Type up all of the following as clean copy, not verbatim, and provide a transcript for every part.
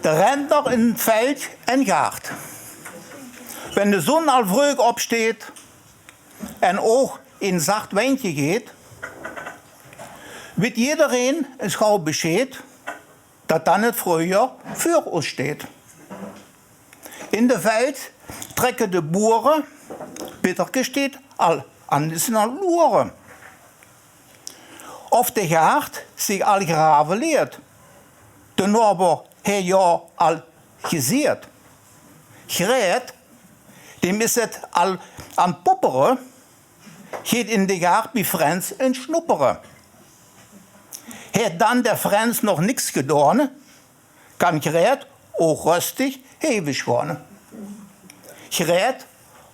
Der Rentner in Feld entjagt. Wenn die Sonne al früh opsteht en auch in sacht Wendje geht, wird jedereen een schau Bescheid, dat dann het früher für uns steht. In der Welt trekken de Boeren, bitter gesteht, al an zijn Luren. Auf der Jagd sich al graven leert. De Norber heeft ja al gezeerd. Gret, dem is het al aan popperen, geht in de Jagd bij Frens en schnupperen. Heeft dan der Frens nog niks gedaan, kan Gret ook rustig hevig worden. Gret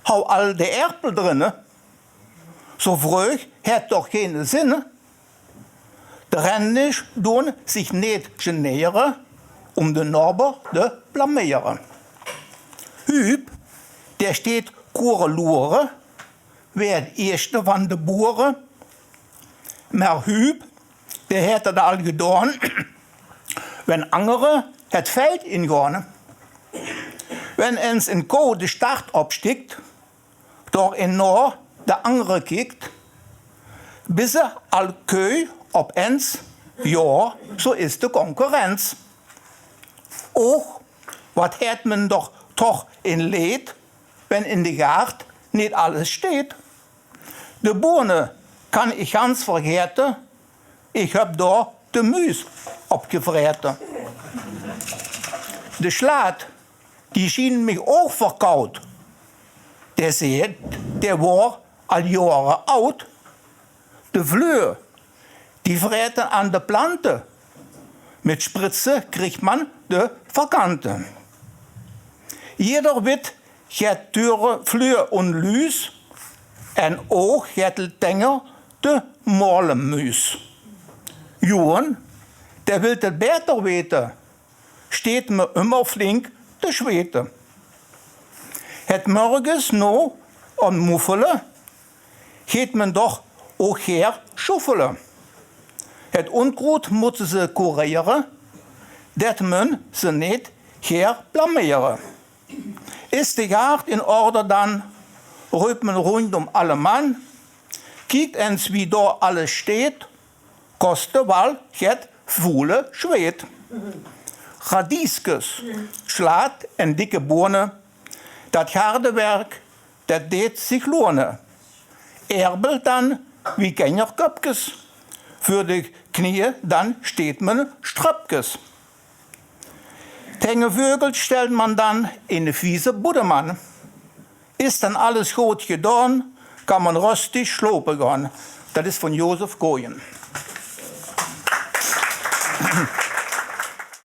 hou al de Erpel drinnen, so vroeg heeft toch geen zin. De Renners doen zich niet generen om de Norber te blameren. Huub, der steht koreloeren, weer het eerste van de boeren. Maar Huub, der heeft het al gedaan, wenn andere het veld ingaan. Wenn eens een koe de start opstikt, door in Noor de andere kijkt, bis ze al keu op eens, ja, zo is de concurrentie. Ook, wat heeft men toch in leed, wenn in de gaard niet alles steht. De bonen kan ik ganz vergeten, ik heb daar de muis opgevreten. De slaat, die schien mich ook verkoud. Der seht, der war al jaren oud. De vleur, die vreten an de Plante. Mit Spritze kriegt man de Verkante. Jeder wit het dure Fleur und Lüs en ook het Tenger de Morlemuis. Johan, der will het beter weten, steht me immer flink te zweten. Het morgens no om moefelen, geht men doch ook her schuffelen. Het onkruid moeten ze kurieren, dat men ze niet her blameren. Is de jacht in orde dan, ruikt men rondom alle man, kijkt eens wie daar alles steht, koste wel het voele zweet. Radieskes, slaat en dikke bonen, dat harde werk, dat deed zich lonen. Erbel dan, wie kenjerköpkes, für de knieën dan steht men strapkes. Tengevögel stellt man dan in de vieze Buddemann. Ist dann alles goed gedaan, kan man rustig slopen gaan. Dat is van Jozef Gooyen.